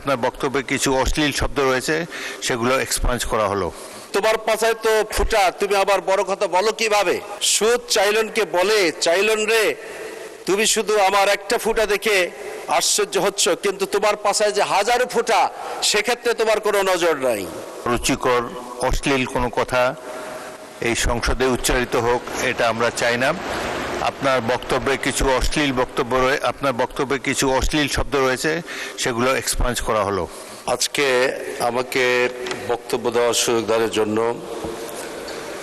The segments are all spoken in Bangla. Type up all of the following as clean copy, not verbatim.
আপনার বক্তব্যে কিছু অশ্লীল শব্দ রয়েছে, সেগুলো এক্সপাঞ্জ করা হলো। তোমার পাছায় তো ফুটা, তুমি আবার বড় কথা বলো কিভাবে? সুদ চাইলনকে বলে, চাইলন রে তুমি শুধু আমার একটা ফুটা দেখে আশ্চর্য হচ্ছ, কিন্তু তোমার পাছায় যে হাজারো ফুটা, সেক্ষেত্রে তোমার কোনো নজর নাই। রুচিকর অশ্লীল কোনো কথা এই সংসদে উচ্চারিত হোক, এটা আমরা চাই না। আপনার বক্তব্যে কিছু অশ্লীল শব্দ রয়েছে, সেগুলো এক্সপাঞ্জ করা হলো। আজকে আমাকে বক্তব্য দেওয়ার সুযোগ দেওয়ার জন্য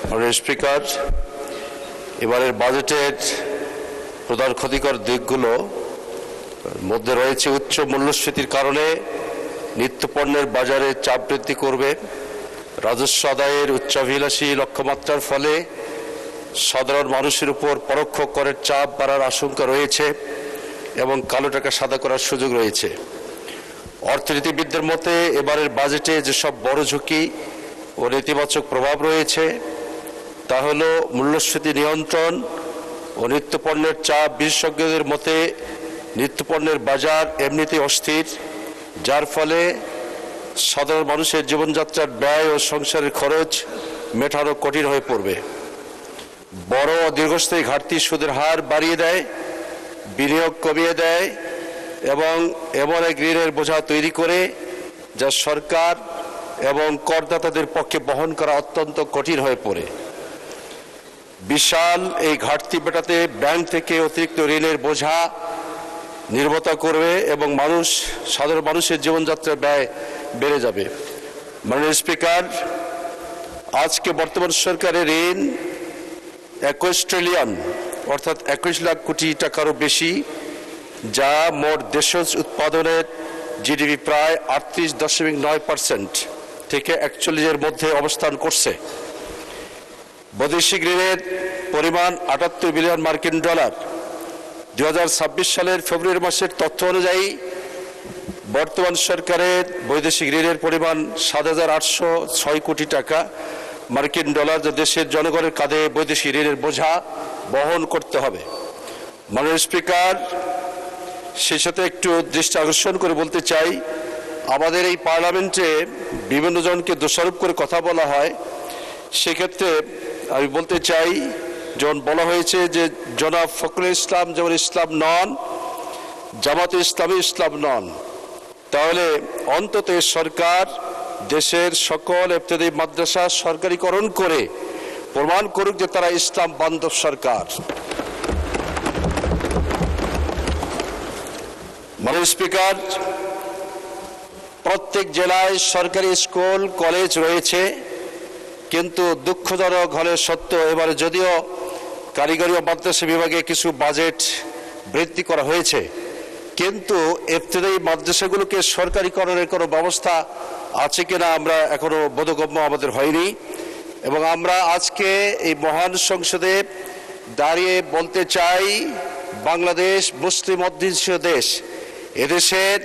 মাননীয় স্পিকার, এবারের বাজেটের প্রধান ক্ষতিকর দিকগুলো মধ্যে রয়েছে উচ্চ মূল্যস্ফীতির কারণে নিত্যপণ্যের বাজারে চাপ বৃদ্ধি করবে, রাজস্ব আদায়ের উচ্চাভিলাষী লক্ষ্যমাত্রার ফলে সাধারণ মানুষের উপর পরোক্ষ করের চাপ বাড়ার আশঙ্কা রয়েছে এবং কালো টাকা সাদা করার সুযোগ রয়েছে। অর্থনীতিবিদদের মতে এবারের বাজেটে যেসব বড় ঝুঁকি ও নেতিবাচক প্রভাব রয়েছে তা হল মূল্যস্ফীতি নিয়ন্ত্রণ ও নিত্যপণ্যের চাপ। বিশেষজ্ঞদের মতে নিত্যপণ্যের বাজার এমনিতেই অস্থির, যার ফলে সাধারণ মানুষের জীবনযাত্রার ব্যয় ও সংসারের খরচ মেটানো কঠিন হয়ে পড়বে। বড় ও দীর্ঘস্থায়ী ঘাটতি সুদের হার বাড়িয়ে দেয়, বিনিয়োগ কমিয়ে দেয় এবং এমন এক ঋণের বোঝা তৈরি করে যা সরকার এবং করদাতাদের পক্ষে বহন করা অত্যন্ত কঠিন হয়ে পড়ে। বিশাল এই ঘাটতি মেটাতে ব্যাংক থেকে অতিরিক্ত ঋণের বোঝা নির্ভরতা করবে এবং সাধারণ মানুষের জীবনযাত্রার ব্যয় বেড়ে যাবে। মাননীয় স্পিকার, আজকে বর্তমান সরকারের ঋণ 21 ট্রিলিয়ন অর্থাৎ 21 লাখ কোটি টাকারও বেশি, যা মোট দেশজ উৎপাদনের জিডিপি প্রায় 38.9% থেকে 41-এর মধ্যে অবস্থান করছে। বৈদেশিক ঋণের পরিমাণ 78 বিলিয়ন মার্কিন ডলার। 2026 সালের ফেব্রুয়ারি মাসের তথ্য অনুযায়ী বর্তমান সরকারের বৈদেশিক ঋণের পরিমাণ 7,806 কোটি টাকা মার্কিন ডলার, যা দেশের জনগণের কাঁধে বৈদেশিক ঋণের বোঝা বহন করতে হবে। মাননীয় স্পিকার, সেই সাথে একটু দৃষ্টি আকর্ষণ করে বলতে চাই, আমাদের এই পার্লামেন্টে বিভিন্ন জনকে দোষারোপ করে কথা বলা হয়। সেক্ষেত্রে আমি বলতে চাই, যেমন বলা হয়েছে যে জনাব ফখরুল ইসলাম যেমন ইসলাম নন, জামাতে ইসলামী ইসলাম নন, তাহলে অন্তত সরকার দেশের সকল ইবতেদায়ী মাদ্রাসা সরকারিকরণ করে প্রমাণ করুক যে তারা ইসলাম বান্ধব সরকার। মাননীয় স্পিকার, প্রত্যেক জেলায় সরকারি স্কুল কলেজ রয়েছে, কিন্তু দুঃখজনক হলে সত্য এবারে যদিও কারিগরি ও মাদ্রাসা বিভাগে কিছু বাজেট বৃদ্ধি করা হয়েছে, কিন্তু ইবতেদায়ী মাদ্রাসাগুলোকে সরকারিকরণের কোনো ব্যবস্থা আছে কিনা আমরা এখনো বোধগম্য আমাদের হয়নি। এবং আমরা আজকে এই মহান সংসদে দাঁড়িয়ে বলতে চাই, বাংলাদেশ মুসলিম অধ্যুষিত দেশ, এদেশের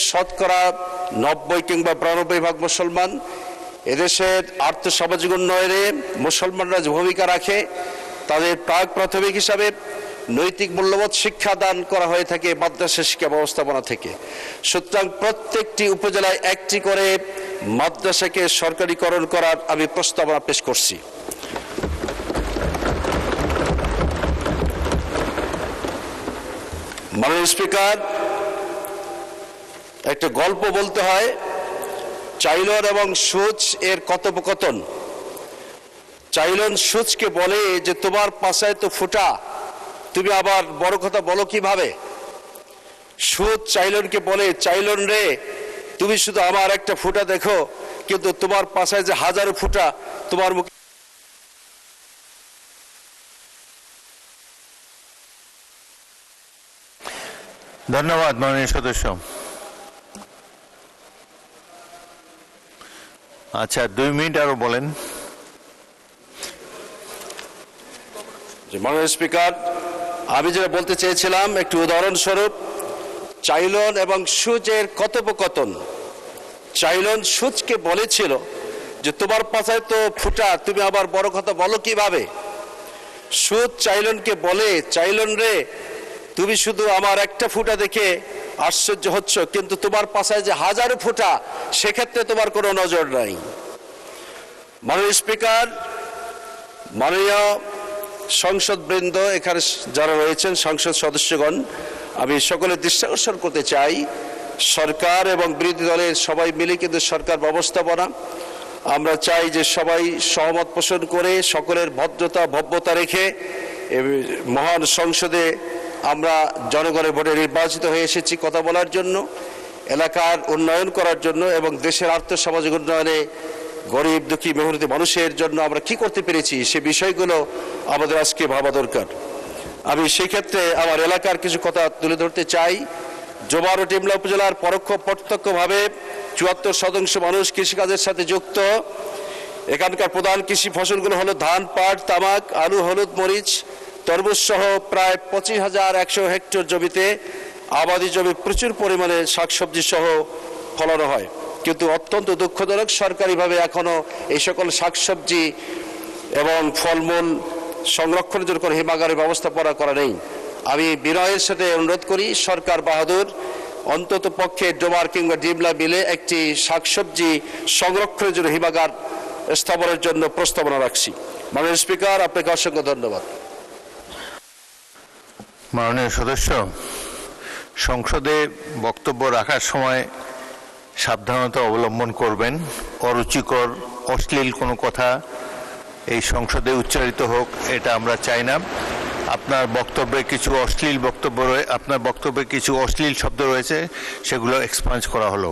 শতকরা 90 কিংবা 92% মুসলমান। এদেশের আর্থসামাজিক উন্নয়নে মুসলমানরা যে ভূমিকা রাখে, তাদের প্রাক প্রাথমিক হিসাবে নৈতিক মূল্যবোধ শিক্ষা দান করা হয়ে থাকে মাদ্রাসা শিক্ষা ব্যবস্থাপনা থেকে। সুতরাং প্রত্যেকটি উপজেলায় একটি করে মাদ্রাসাকে সরকারিকরণ করার আমি প্রস্তাবনা পেশ করছি। মাননীয় স্পিকার, একটা গল্প বলতে হয়, চাইলন এবং সুচ এর কথোপকথন। চাইলন সুচকে বলে যে তোমার পাছায় তো ফুটা, তুমি আবার বড় কথা বলো কিভাবে? সুচ চাইলনকে বলে, চাইলন রে তুমি শুধু আমার একটা ফুটা দেখো, কিন্তু তোমার পাছায় যে হাজারো ফুটা তোমার মুখে। ধন্যবাদ মাননীয় সদস্য। আচ্ছা, 2 মিনিট আরো বলেন। মাননীয় স্পিকার, আমি যেটা বলতে চেয়েছিলাম, একটু উদাহরণস্বরূপ চাইলন এবং সুচের কথোপকথন। চাইলন সুচকে বলেছিল যে তোমার পাছায় তো ফুটা, তুমি আবার বড় কথা বলো কিভাবে? সুচ চাইলনকে বলে, চাইলন রে তুমি শুধু আমার একটা ফুটা দেখে আশ্চর্য হচ্ছ, কিন্তু তোমার পাশায় যে হাজারো ফোঁটা সেক্ষেত্রে তোমার কোনো নজর নাই। মাননীয় স্পিকার, মাননীয় সংসদবৃন্দ, এখানে যারা রয়েছেন সংসদ সদস্যগণ, আমি সকলের দৃষ্টি আকর্ষণ করতে চাই, সরকার এবং বিরোধী দলের সবাই মিলে কিন্তু সরকার ব্যবস্থাপনা আমরা চাই যে সবাই সহমত পোষণ করে সকলের ভদ্রতা ভব্যতা রেখে মহান সংসদে আমরা জনগণের ভোটে নির্বাচিত হয়ে এসেছি কথা বলার জন্য, এলাকার উন্নয়ন করার জন্য এবং দেশের আর্থসামাজিক উন্নয়নে গরিব দুঃখী মেহনতি মানুষের জন্য আমরা কি করতে পেরেছি সে বিষয়গুলো আমাদের আজকে ভাবা দরকার। আমি সেই ক্ষেত্রে আমার এলাকার কিছু কথা তুলে ধরতে চাই। জোবার ও টিমলা উপজেলার পরোক্ষ প্রত্যক্ষভাবে ৭৪% মানুষ কৃষিকাজের সাথে যুক্ত। এখানকার প্রধান কৃষি ফসলগুলো হলো ধান, পাট, তামাক, আলু, হলুদ, মরিচ, তরমুজ সহ প্রায় ২৫,১০০ হেক্টর জমিতে আবাদি জমি প্রচুর পরিমাণে শাকসবজি সহ ফলানো হয়, কিন্তু অত্যন্ত দুঃখজনক সরকারিভাবে এখনো এই সকল শাকসবজি এবং ফলমূল সংরক্ষণের জন্য কোনো হিমাগারের ব্যবস্থাপনা করা নেই। আমি বিনয়ের সাথে অনুরোধ করি সরকার বাহাদুর অন্তত পক্ষে ডোমার কিংবা ডিমলা মিলে একটি শাকসবজি সংরক্ষণের জন্য হিমাগার স্থাপনের জন্য প্রস্তাবনা রাখছি। মাননীয় স্পিকার, আপনাকে অসংখ্য ধন্যবাদ। মাননীয় সদস্য, সংসদে বক্তব্য রাখার সময় সাবধানতা অবলম্বন করবেন। অরুচিকর অশ্লীল কোনো কথা এই সংসদে উচ্চারিত হোক এটা আমরা চাই না। আপনার বক্তব্যে কিছু অশ্লীল শব্দ রয়েছে, সেগুলো এক্সপাঞ্জ করা হলো।